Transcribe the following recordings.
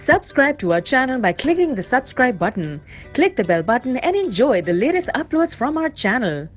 Subscribe to our channel by clicking the subscribe button. Click the bell button and enjoy the latest uploads from our channel.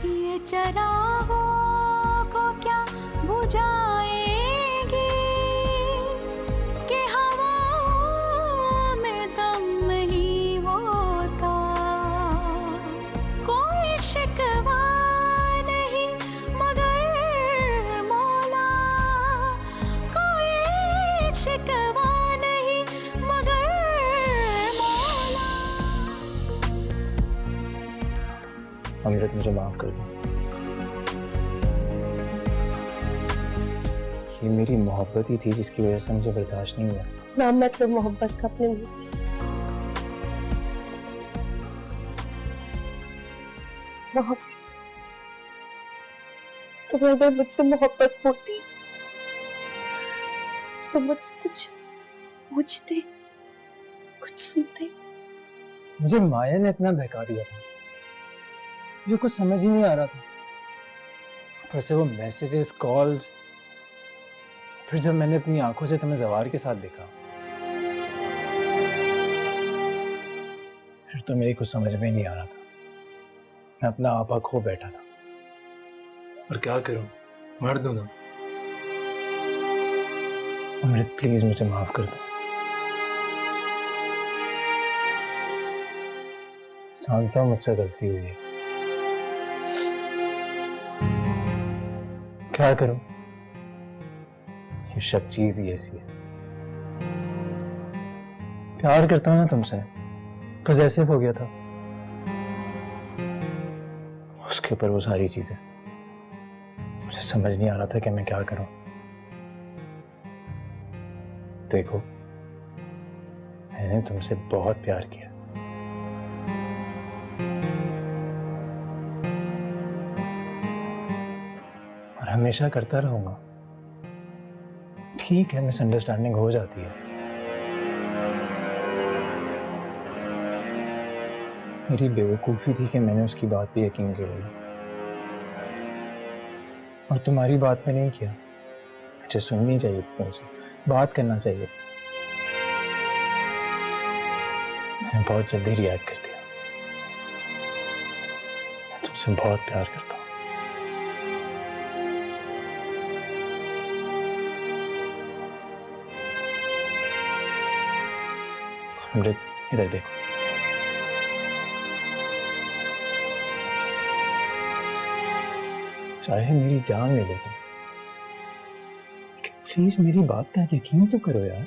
ये चरागों को क्या बुझाएगी कि हवाओं में दम नहीं होता। कोई शिकवा नहीं मगर मौला, कोई शिकवा नहीं मगर मौला। अमृत, मुझे माफ कर दो। ये मेरी मोहब्बत ही थी जिसकी वजह से मुझे बर्दाश्त नहीं हुआ। नाम मत लो मोहब्बत का अपने मुंह से। मोहब्बत, तुम्हें अगर मुझसे मोहब्बत होती तो मुझसे कुछ पूछते, कुछ सुनते। मुझे माया ने इतना बहका दिया था, मुझे कुछ समझ ही नहीं आ रहा था। ऊपर से वो मैसेजेस, कॉल्स, फिर जब मैंने अपनी आंखों से तुम्हें जवार के साथ देखा, फिर तो मेरी कुछ समझ में नहीं आ रहा था। मैं अपना आपा खो बैठा था। और क्या करूं, मर दूं ना। अमृत, प्लीज मुझे माफ कर दो। जानता हूं मुझसे गलती हुई है, क्या करूं, ये सब चीज ही ऐसी है। प्यार करता हूं ना तुमसे, पॉसेसिव हो गया था। उसके ऊपर वो सारी चीजें, मुझे समझ नहीं आ रहा था कि मैं क्या करूं। देखो, मैंने तुमसे बहुत प्यार किया, और हमेशा करता रहूंगा। ठीक है, मिसअंडरस्टैंडिंग हो जाती है। मेरी बेवकूफ़ी थी कि मैंने उसकी बात पे यकीन कर लिया और तुम्हारी बात पे नहीं किया। मुझे सुननी चाहिए थी तुमसे, बात करना चाहिए। मैंने बहुत जल्दी रिएक्ट कर दिया। मैं तुमसे बहुत प्यार करता हूँ। अमृत, इधर देखो। चाहे मेरी जान ले लो तुम, प्लीज मेरी बात का यकीन तो करो यार।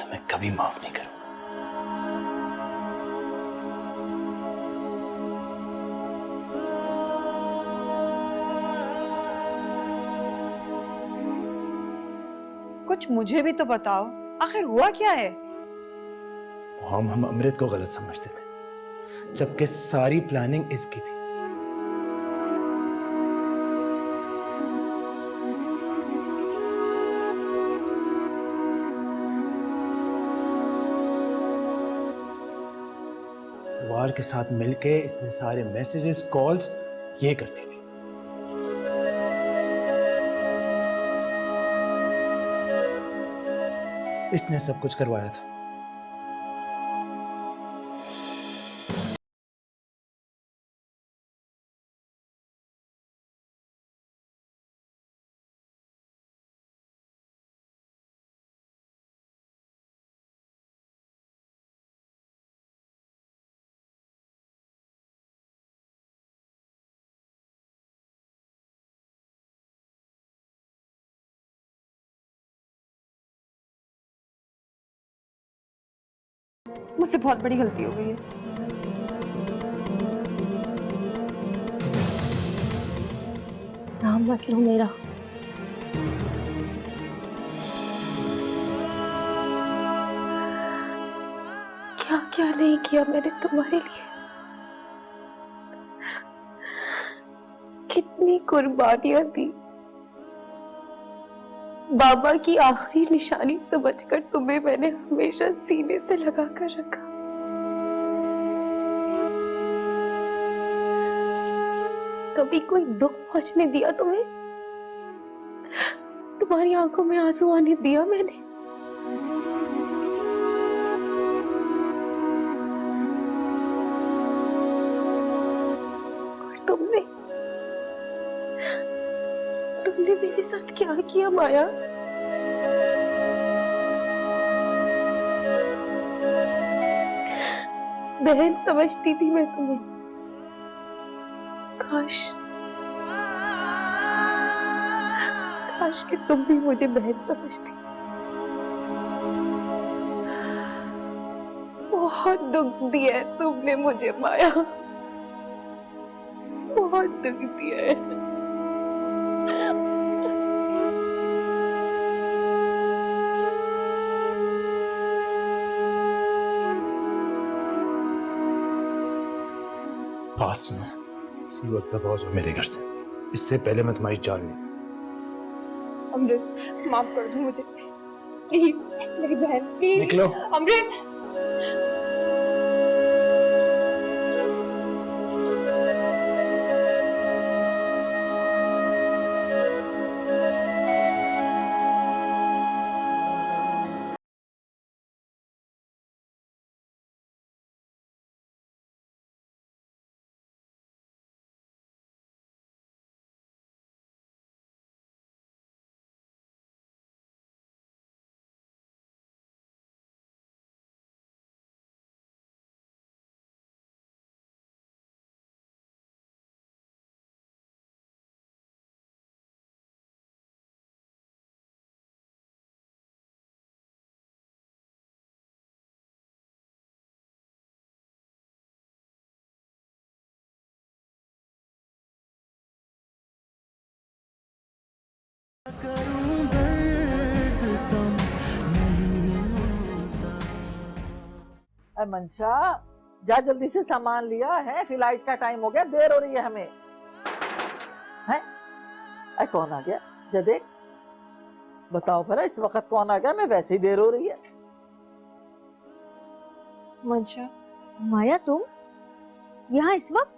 मैं कभी माफ नहीं करूंगा। कुछ मुझे भी तो बताओ, आखिर हुआ क्या है? हम अमृत को गलत समझते थे, जबकि सारी प्लानिंग इसकी थी। सवार के साथ मिलके इसने सारे मैसेजेस, कॉल्स ये करती थी। इसने सब कुछ करवाया था। मुझसे बहुत बड़ी गलती हो गई है। नाम मत लो मेरा। क्या क्या नहीं किया मैंने तुम्हारे लिए, कितनी कुर्बानियां दी। बाबा की आखिरी निशानी समझकर तुम्हें मैंने हमेशा सीने से लगा कर रखा। कभी कोई दुख पहुंचने दिया तुम्हें? तुम्हारी आंखों में आंसू आने दिया मैंने? और तुमने मेरे साथ क्या किया माया? बहन समझती थी मैं तुम्हें। काश कि तुम भी मुझे बहन समझती। बहुत दुख दिया है तुमने मुझे माया, बहुत दुख दिया है। बात सुनो, इसी वक्त दफा हो जाओ मेरे घर से, इससे पहले मैं तुम्हारी जान लूं। अमृत माफ कर दो मुझे प्लीज, मेरी बहन प्लीज। निकलो। अमृत अरे मंशा, जा जल्दी से सामान लिया है, फ्लाइट का टाइम हो गया, देर हो रही है हमें। है अरे कौन आ गया? जा देख, बताओ भला इस वक्त कौन आ गया? मैं वैसे ही देर हो रही है। मंशा, माया तुम यहाँ इस वक्त?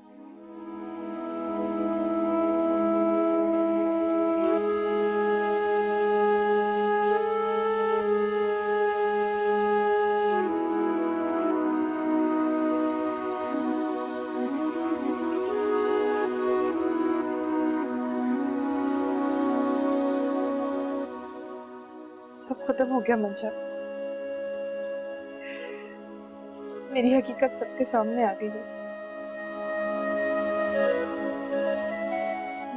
सब खत्म हो गया मंशा, मेरी हकीकत सबके सामने आ गई है।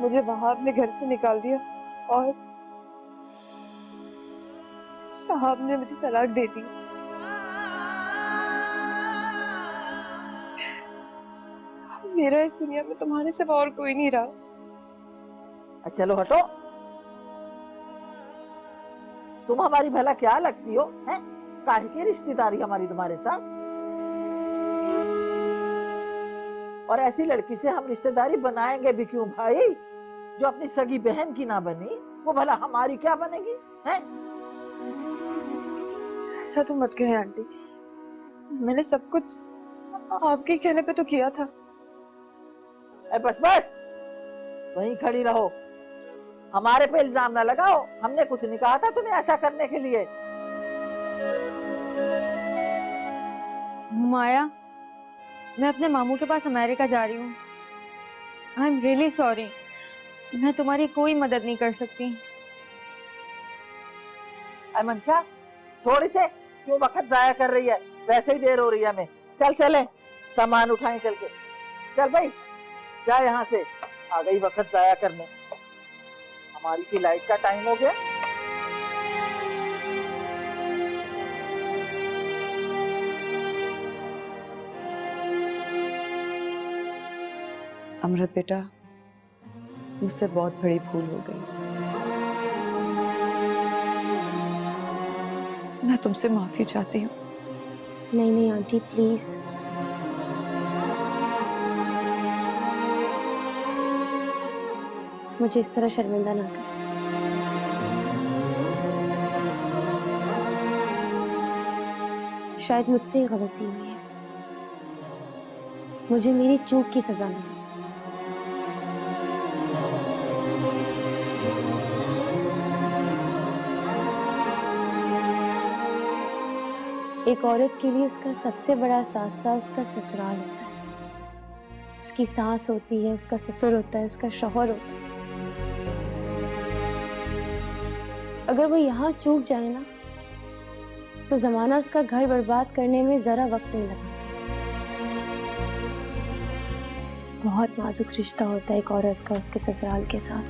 मुझे वहाब ने घर से निकाल दिया और शहाब ने मुझे तलाक दे दी। मेरा इस दुनिया में तुम्हारे सिवा और कोई नहीं रहा। चलो हटो, तुम हमारी भला क्या लगती हो? हैं? काहे की रिश्तेदारी हमारी तुम्हारे साथ? और ऐसी लड़की से हम रिश्तेदारी बनाएंगे भी क्यों भाई? जो अपनी सगी बहन की ना बनी, वो भला हमारी क्या बनेगी? हैं? ऐसा तो मत कहे आंटी, मैंने सब कुछ आपके कहने पे तो किया था। बस बस, वहीं खड़ी रहो, हमारे पे इल्जाम ना लगाओ। हमने कुछ नहीं कहा था तुम्हें ऐसा करने के लिए। माया, मैं अपने मामू के पास अमेरिका जा रही हूँ। आई एम रियली सॉरी, मैं तुम्हारी कोई मदद नहीं कर सकती। अरे मनशा, छोड़ इसे, क्यों वक्त जाया कर रही है? वैसे ही देर हो रही है हमें। चल चले, सामान उठाएं चल के। चल भाई, जा यहाँ से, आ गई वक्त जाया करने। हमारी फ्लाइट का टाइम हो गया। अमृत बेटा, मुझसे बहुत बड़ी भूल हो गई। मैं तुमसे माफी चाहती हूँ। नहीं नहीं आंटी प्लीज, मुझे इस तरह शर्मिंदा ना कर। शायद मुझसे ही गलती हुई है, मुझे मेरी चूक की सजा मिली। एक औरत के लिए उसका सबसे बड़ा सासा उसका ससुराल होता है। उसकी सास होती है, उसका ससुर होता है, उसका शौहर होता है। अगर वो यहाँ चूक जाए ना, तो जमाना उसका घर बर्बाद करने में जरा वक्त नहीं लगा। बहुत नाजुक रिश्ता होता है एक औरत का उसके ससुराल के साथ।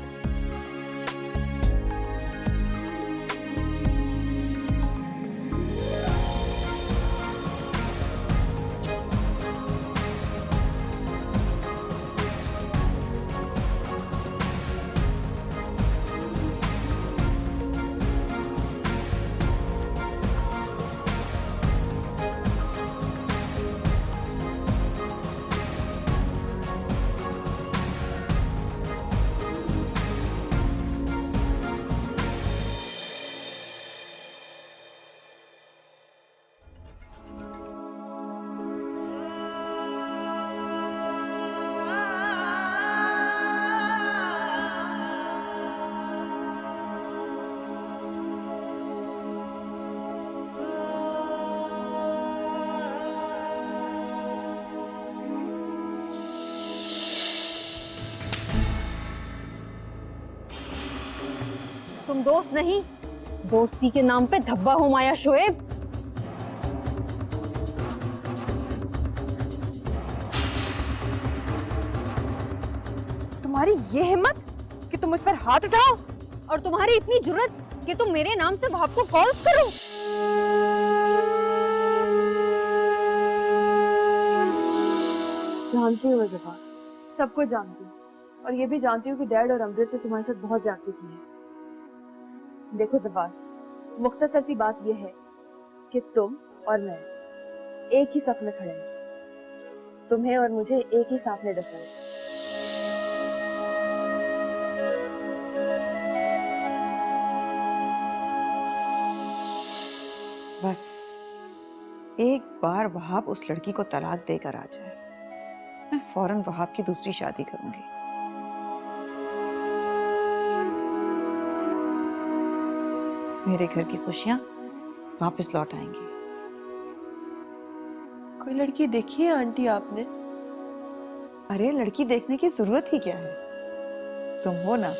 तुम दोस्त नहीं, दोस्ती के नाम पे धब्बा हो माया शोएब। तुम्हारी ये हिम्मत कि तुम मुझ पर हाथ उठाओ, और तुम्हारी इतनी जुर्रत कि तुम मेरे नाम से भाप को कॉल करो। जानती हूँ मैं ज़फ़ार, सब कुछ जानती हूँ, और ये भी जानती हूँ कि डैड और अमृत ने तुम्हारे साथ बहुत ज्यादती की है। देखो ज़फ़ार, मुख्तसर सी बात यह है कि तुम और मैं एक ही सफ में खड़े हैं। तुम्हें और मुझे एक ही सांप ने डसा है। बस एक बार वहाब उस लड़की को तलाक देकर आ जाए, मैं फौरन वहाब की दूसरी शादी करूंगी। मेरे घर की खुशियां वापस लौट आएंगी। कोई लड़की देखी है आंटी आपने? अरे लड़की देखने की जरूरत ही क्या है, तुम हो ना